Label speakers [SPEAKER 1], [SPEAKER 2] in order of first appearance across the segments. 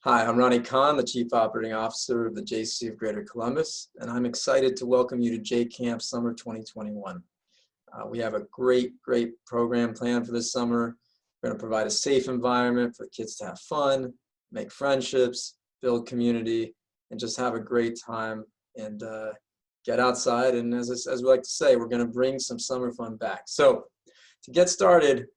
[SPEAKER 1] Hi, I'm Ronnie Kahn, the Chief Operating Officer of the JC of Greater Columbus, and I'm excited to welcome you to JCamps Summer 2021. We have a great program planned for this summer. We're going to provide a safe environment for kids to have fun, make friendships, build community, and just have a great time and get outside. And as we like to say, we're going to bring some summer fun back. So to get started,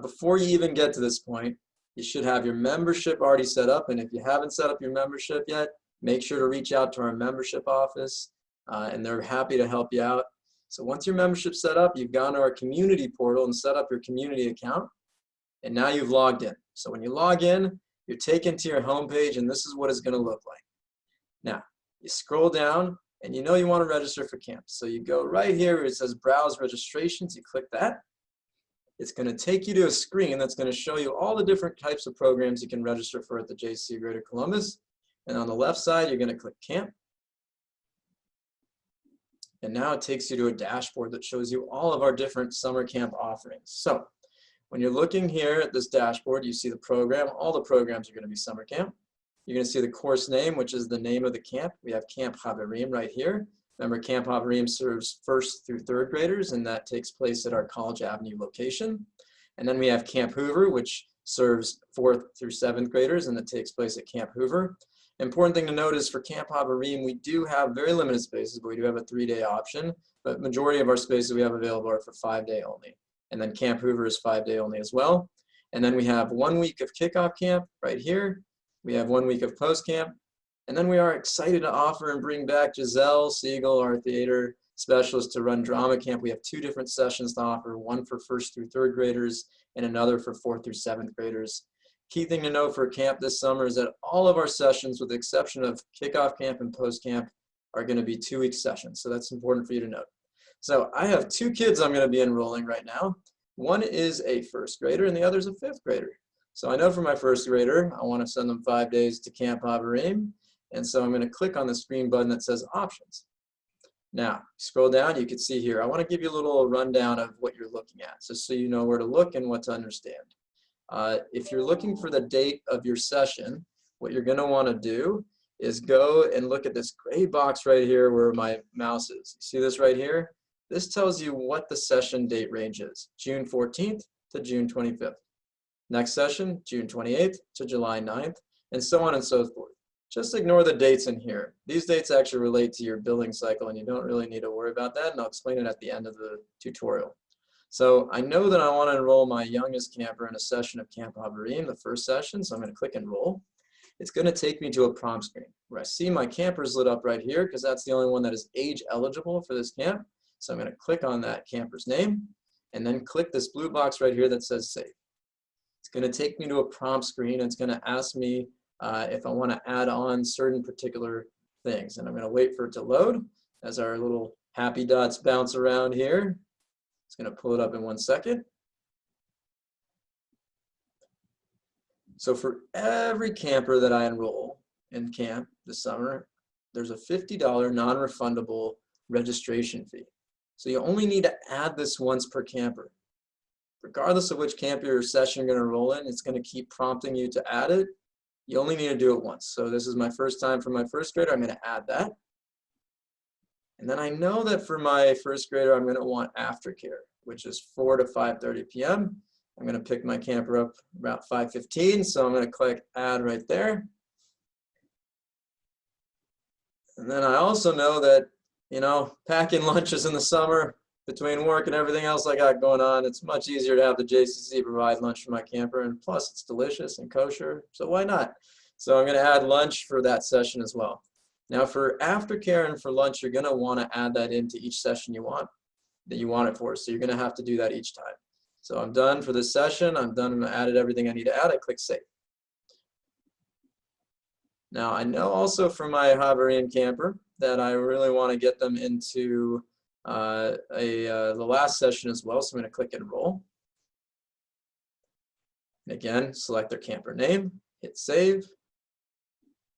[SPEAKER 1] before you even get to this point, you should have your membership already set up, and if you haven't set up your membership yet, make sure to reach out to our membership office, and they're happy to help you out. So once your membership's set up, you've gone to our community portal and set up your community account, and now you've logged in. So when you log in, you're taken to your homepage, and this is what it's going to look like. Now, you scroll down, and you know you want to register for camp. So you go right here where it says Browse Registrations, you click that. It's going to take you to a screen that's going to show you all the different types of programs you can register for at the JC Greater Columbus. And on the left side, you're going to click Camp. And now it takes you to a dashboard that shows you all of our different summer camp offerings. So when you're looking here at this dashboard, you see the program. All the programs are going to be summer camp. You're going to see the course name, which is the name of the camp. We have Camp Avery right here. Remember, Camp Avery serves 1st through 3rd graders, and that takes place at our College Avenue location. And then we have Camp Hoover, which serves 4th through 7th graders, and that takes place at Camp Hoover. Important thing to note is for Camp Avery, we do have very limited spaces, but we do have a 3-day option. But majority of our spaces we have available are for 5-day only. And then Camp Hoover is 5-day only as well. And then we have 1 week of kickoff camp right here. We have 1 week of post camp. And then we are excited to offer and bring back Giselle Siegel, our theater specialist, to run drama camp. We have 2 different sessions to offer, one for 1st through 3rd graders and another for 4th through 7th graders. Key thing to know for camp this summer is that all of our sessions, with the exception of kickoff camp and post camp, are going to be 2-week sessions. So that's important for you to note. So I have 2 kids I'm going to be enrolling right now. One is a 1st grader and the other is a 5th grader. So I know for my 1st grader, I want to send them 5 days to Camp Avery. And so I'm going to click on the screen button that says Options. Now, scroll down, you can see here, I want to give you a little rundown of what you're looking at, just so you know where to look and what to understand. If you're looking for the date of your session, what you're going to want to do is go and look at this gray box right here where my mouse is. See this right here? This tells you what the session date range is, June 14th to June 25th. Next session, June 28th to July 9th, and so on and so forth. Just ignore the dates in here. These dates actually relate to your billing cycle, and you don't really need to worry about that, and I'll explain it at the end of the tutorial. So I know that I want to enroll my youngest camper in a session of Camp Avery in the first session, so I'm going to click Enroll. It's going to take me to a prompt screen where I see my campers lit up right here because that's the only one that is age eligible for this camp. So I'm going to click on that camper's name and then click this blue box right here that says Save. It's going to take me to a prompt screen, and it's going to ask me if I want to add on certain particular things. And I'm going to wait for it to load as our little happy dots bounce around here. It's going to pull it up in 1 second. So for every camper that I enroll in camp this summer, there's a $50 non-refundable registration fee. So you only need to add this once per camper. Regardless of which camp or session you're going to enroll in, it's going to keep prompting you to add it. You only need to do it once. So this is my first time for my 1st grader. I'm going to add that. And then I know that for my 1st grader, I'm going to want aftercare, which is 4 to 5:30 p.m. I'm going to pick my camper up about 5:15. So I'm going to click Add right there. And then I also know that, you know, packing lunches in the summer between work and everything else I got going on, it's much easier to have the JCC provide lunch for my camper, and plus it's delicious and kosher, so why not? So I'm going to add lunch for that session as well. Now for aftercare and for lunch, you're going to want to add that into each session you want it for, so you're going to have to do that each time. So I'm done for this session, I'm done and added everything I need to add, I click Save. Now I know also for my Havarian camper that I really want to get them into the last session as well, so I'm going to click Enroll. And again, select their camper name, hit Save,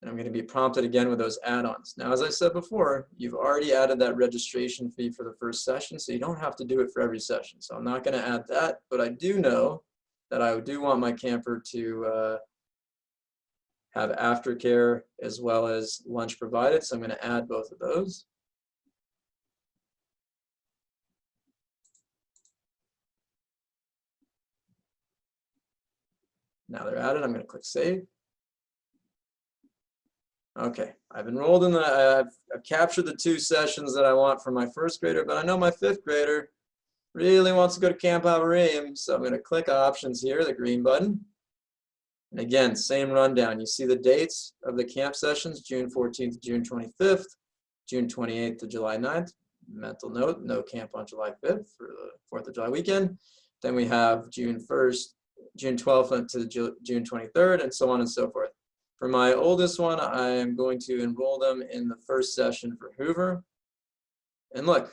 [SPEAKER 1] and I'm going to be prompted again with those add-ons. Now, as I said before, you've already added that registration fee for the first session, so you don't have to do it for every session. So I'm not going to add that, but I do know that I do want my camper to have aftercare as well as lunch provided, so I'm going to add both of those. Now they're added, I'm going to click save. Okay, I've enrolled in I've captured the 2 sessions that I want for my first grader, but I know my 5th grader really wants to go to Camp Avery, so I'm going to click options here, the green button. And again, same rundown. You see the dates of the camp sessions, June 14th to June 25th, June 28th to July 9th. Mental note, no camp on July 5th for the 4th of July weekend. Then we have June 1st, June 12th to June 23rd, and so on and so forth. For my oldest one, I am going to enroll them in the first session for Hoover. And look,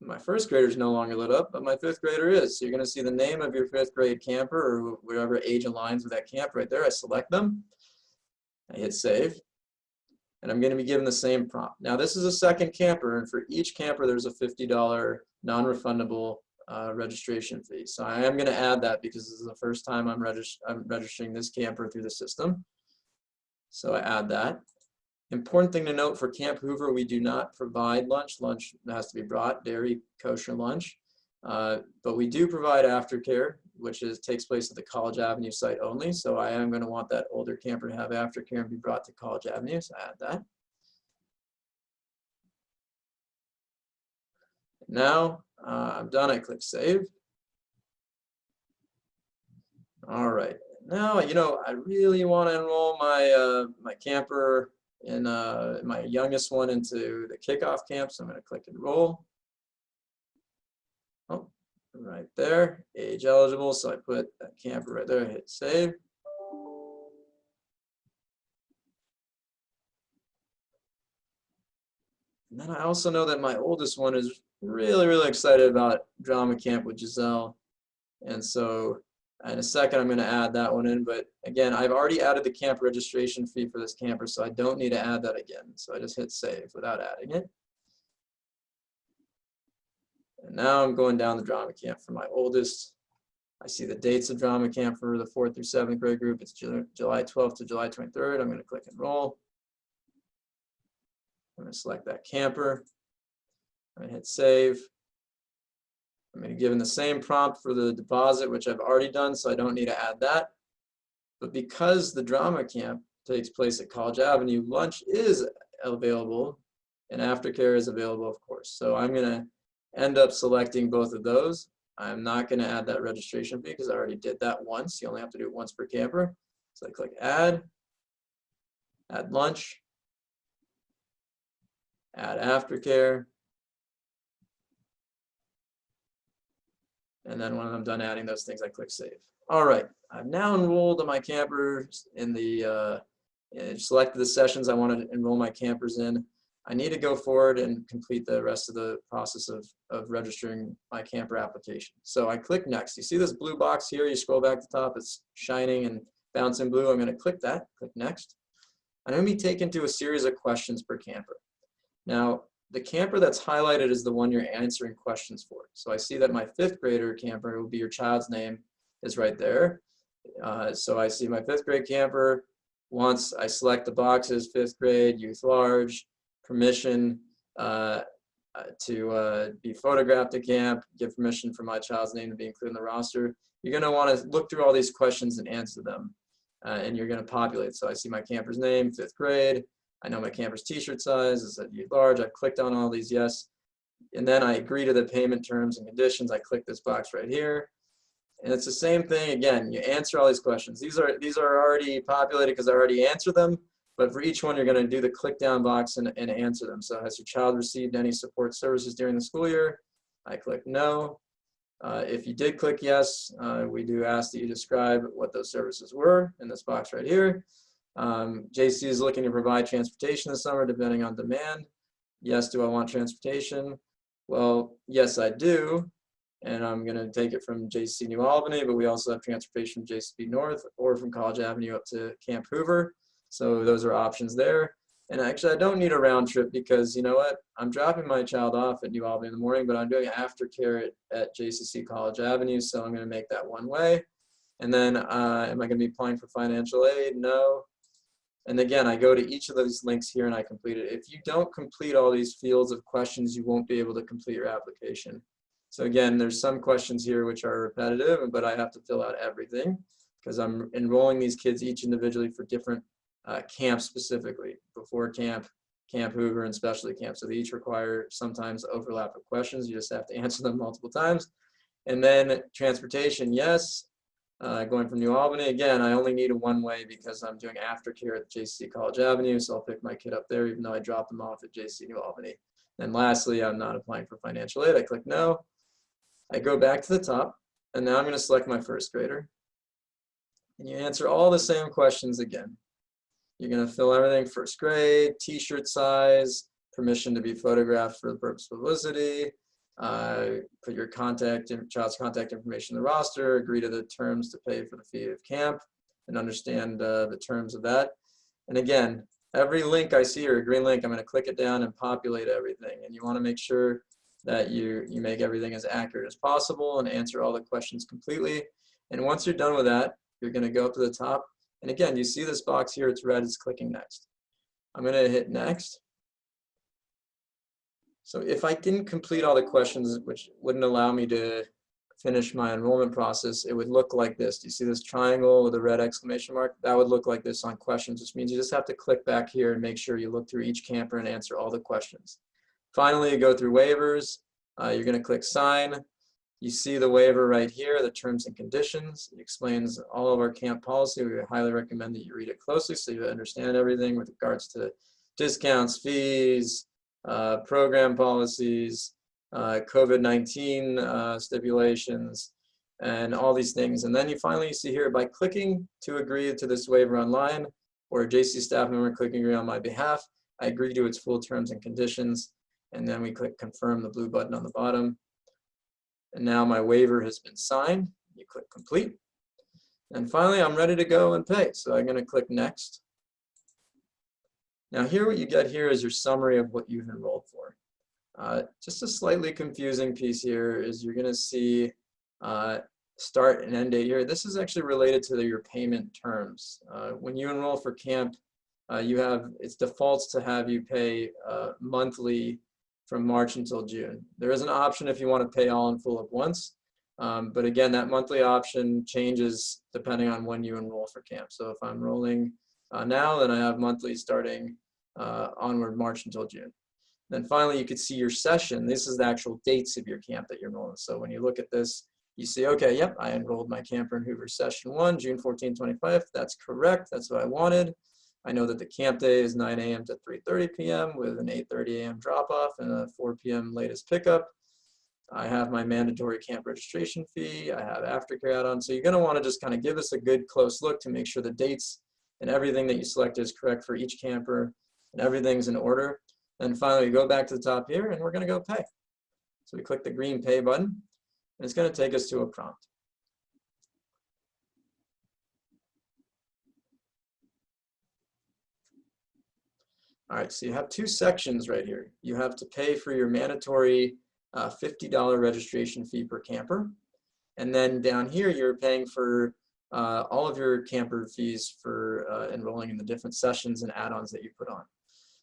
[SPEAKER 1] my first grader is no longer lit up, but my 5th grader is. So you're going to see the name of your 5th grade camper or whatever age aligns with that camp right there. I select them. I hit save. And I'm going to be given the same prompt. Now this is a second camper, and for each camper there's a $50 non-refundable registration fee. So I am going to add that because this is the first time I'm registering this camper through the system. So I add that. Important thing to note, for Camp Hoover, we do not provide lunch. Lunch has to be brought, dairy, kosher lunch. But we do provide aftercare, which takes place at the College Avenue site only. So I am going to want that older camper to have aftercare and be brought to College Avenue, so add that. Now I'm done, I click save. All right, now, I really want to enroll my, my camper in my youngest one into the kickoff camp, so I'm going to click enroll. Oh, right there, age eligible, so I put that camper right there, hit save. And then I also know that my oldest one is really excited about drama camp with Giselle, and so in a second I'm going to add that one in. But again, I've already added the camp registration fee for this camper, so I don't need to add that again. So I just hit save without adding it. And now I'm going down the drama camp for my oldest. I see the dates of drama camp for the 4th through 7th grade group. It's July 12th to July 23rd. I'm going to click enroll. I'm going to select that camper. I'm going to hit save. I'm going to give them the same prompt for the deposit, which I've already done, so I don't need to add that. But because the drama camp takes place at College Avenue, lunch is available and aftercare is available, of course. So I'm going to end up selecting both of those. I'm not going to add that registration fee because I already did that once. You only have to do it once per camper. So I click add lunch, add aftercare, and then when I'm done adding those things, I click save. All right, I've now enrolled my campers in the, selected the sessions I want to enroll my campers in. I need to go forward and complete the rest of the process of registering my camper application. So I click next. You see this blue box here, you scroll back to the top, it's shining and bouncing blue. I'm going to click that, click next. I'm going to be taken to a series of questions per camper. Now, the camper that's highlighted is the one you're answering questions for. So I see that my 5th grader camper will be your child's name is right there. So I see my 5th grade camper. Once I select the boxes, 5th grade, youth large, permission to be photographed at camp, give permission for my child's name to be included in the roster. You're going to want to look through all these questions and answer them. And you're going to populate. So I see my camper's name, 5th grade. I know my camper's t-shirt size is at youth large. I've clicked on all these yes. And then I agree to the payment terms and conditions. I click this box right here. And it's the same thing again. You answer all these questions. These are already populated because I already answered them. But for each one, you're going to do the click down box and answer them. So has your child received any support services during the school year? I click no. If you did click yes, we do ask that you describe what those services were in this box right here. JC is looking to provide transportation this summer depending on demand. Yes, do I want transportation? Well, yes, I do. And I'm going to take it from JC New Albany, but we also have transportation from JCP North or from College Avenue up to Camp Hoover. So those are options there. And actually, I don't need a round trip because, you know what, I'm dropping my child off at New Albany in the morning, but I'm doing aftercare at JCC College Avenue, so I'm going to make that one way. And then am I going to be applying for financial aid? No. And again, I go to each of those links here and I complete it. If you don't complete all these fields of questions, you won't be able to complete your application. So again, there's some questions here which are repetitive, but I have to fill out everything because I'm enrolling these kids each individually for different camps specifically, before camp, Camp Hoover, and specialty camp. So they each require sometimes overlap of questions. You just have to answer them multiple times. And then transportation, yes. Going from New Albany, again, I only need a one-way because I'm doing aftercare at JC College Avenue, so I'll pick my kid up there even though I dropped them off at JC New Albany. And lastly, I'm not applying for financial aid. I click no. I go back to the top, and now I'm going to select my first grader. And you answer all the same questions again. You're going to fill everything: first grade, t-shirt size, permission to be photographed for the purpose of publicity, put your child's contact information in the roster, agree to the terms to pay for the fee of camp, and understand the terms of that. And again, every link I see, or a green link, I'm going to click it down and populate everything. And you want to make sure that you make everything as accurate as possible and answer all the questions completely. And once you're done with that, you're going to go up to the top. And again, you see this box here, it's red, it's clicking next. I'm going to hit next. So if I didn't complete all the questions, which wouldn't allow me to finish my enrollment process, it would look like this. Do you see this triangle with a red exclamation mark? That would look like this on questions, which means you just have to click back here and make sure you look through each camper and answer all the questions. Finally, you go through waivers. You're going to click sign. You see the waiver right here, the terms and conditions. It explains all of our camp policy. We highly recommend that you read it closely so you understand everything with regards to discounts, fees, program policies, COVID-19 stipulations, and all these things. And then you finally see here, by clicking to agree to this waiver online, or a JC staff member clicking agree on my behalf, I agree to its full terms and conditions. And then we click confirm, the blue button on the bottom. And now my waiver has been signed. You click complete. And finally, I'm ready to go and pay. So I'm going to click next. Now here, what you get here is your summary of what you've enrolled for. Just a slightly confusing piece here is you're going to see start and end date here. This is actually related to your payment terms. When you enroll for camp, it defaults to have you pay monthly from March until June. There is an option if you want to pay all in full at once. But again, that monthly option changes depending on when you enroll for camp. So if I'm enrolling now, then I have monthly starting onward March until June. Then finally, you could see your session. This is the actual dates of your camp that you're enrolling. So when you look at this, you see, okay, yep, I enrolled my camper in Hoover session 1, June 14, 25. That's correct. That's what I wanted. I know that the camp day is 9 a.m. to 3:30 p.m. with an 8:30 a.m. drop-off and a 4 p.m. latest pickup. I have my mandatory camp registration fee. I have aftercare add-on. So you're going to want to just kind of give us a good close look to make sure the dates and everything that you select is correct for each camper and everything's in order. And finally, we go back to the top here and we're going to go pay. So we click the green pay button and it's going to take us to a prompt. All right, so you have two sections right here. You have to pay for your mandatory $50 registration fee per camper. And then down here, you're paying for all of your camper fees for enrolling in the different sessions and add-ons that you put on.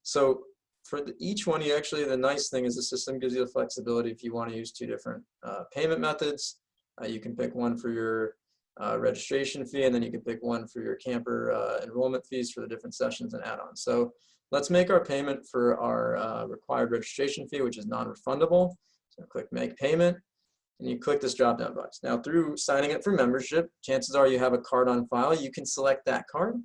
[SPEAKER 1] So for each one, the nice thing is the system gives you the flexibility if you want to use two different payment methods. You can pick one for your registration fee, and then you can pick one for your camper enrollment fees for the different sessions and add-ons. So let's make our payment for our required registration fee, which is non-refundable. So click Make Payment, and you click this drop-down box. Now, through signing up for membership, chances are you have a card on file. You can select that card.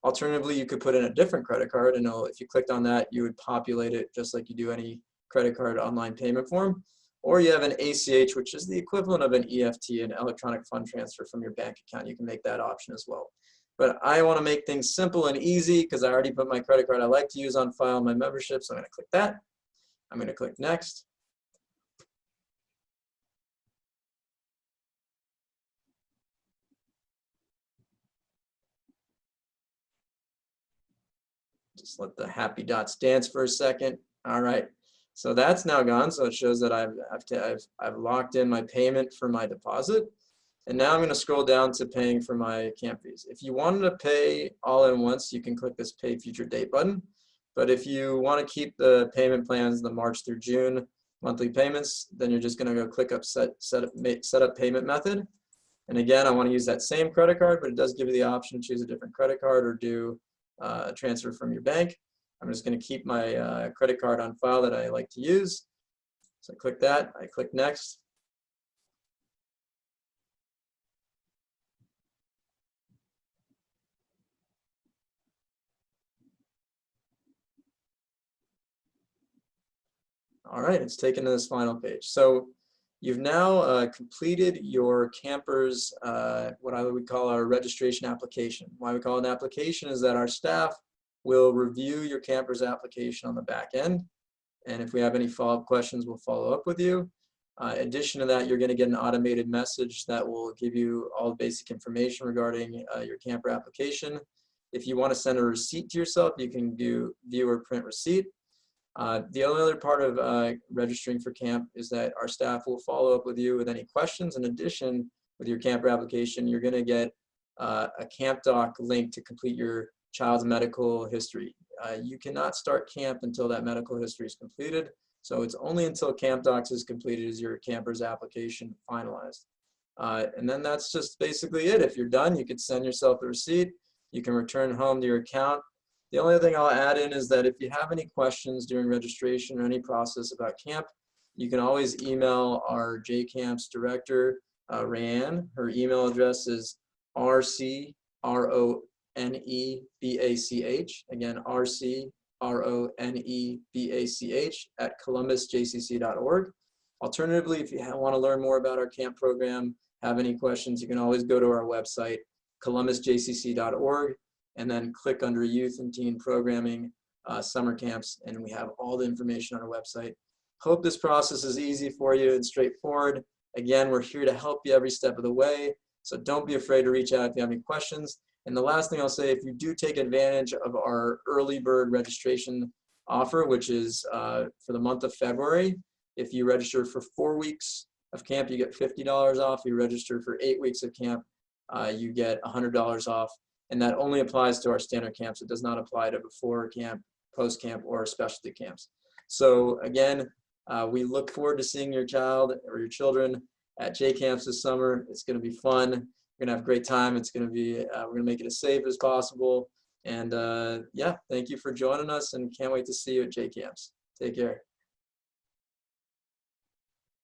[SPEAKER 1] Alternatively, you could put in a different credit card, and if you clicked on that, you would populate it just like you do any credit card online payment form. Or you have an ACH, which is the equivalent of an EFT, an electronic fund transfer from your bank account. You can make that option as well. But I want to make things simple and easy because I already put my credit card I like to use on file in my membership. So I'm going to click that. I'm going to click Next. Just let the happy dots dance for a second. All right. So that's now gone. So it shows that I've locked in my payment for my deposit. And now I'm going to scroll down to paying for my camp fees. If you wanted to pay all in once, you can click this Pay Future Date button. But if you want to keep the payment plans, the March through June monthly payments, then you're just going to go click up set up payment method. And again, I want to use that same credit card, but it does give you the option to choose a different credit card or do a transfer from your bank. I'm just going to keep my credit card on file that I like to use. So I click that, I click next. All right, it's taken to this final page. So you've now completed your camper's, what I would call our registration application. Why we call it an application is that our staff will review your camper's application on the back end. And if we have any follow-up questions, we'll follow up with you. In addition to that, you're going to get an automated message that will give you all the basic information regarding your camper application. If you want to send a receipt to yourself, you can do view or print receipt. The only other part of registering for camp is that our staff will follow up with you with any questions. In addition, with your camper application, you're going to get a camp doc link to complete your child's medical history. You cannot start camp until that medical history is completed. So it's only until camp docs is completed is your camper's application finalized. And then that's just basically it. If you're done, you can send yourself the receipt. You can return home to your account. The only other thing I'll add in is that if you have any questions during registration or any process about camp, you can always email our JCamps director, Rayanne. Her email address is rcronebach, again, rcronebach @columbusjcc.org. Alternatively, if you want to learn more about our camp program, have any questions, you can always go to our website, columbusjcc.org, and then click under Youth and Teen Programming, Summer Camps, and we have all the information on our website. Hope this process is easy for you and straightforward. Again, we're here to help you every step of the way, so don't be afraid to reach out if you have any questions. And the last thing I'll say, if you do take advantage of our early bird registration offer, which is for the month of February, if you register for 4 weeks of camp, you get $50 off. If you register for 8 weeks of camp, you get $100 off. And that only applies to our standard camps. It does not apply to before camp, post camp, or specialty camps. So again, we look forward to seeing your child or your children at JCamps this summer. It's going to be fun. We're going to have a great time. It's going to be, we're going to make it as safe as possible. And yeah, thank you for joining us and can't wait to see you at JCamps. Take care.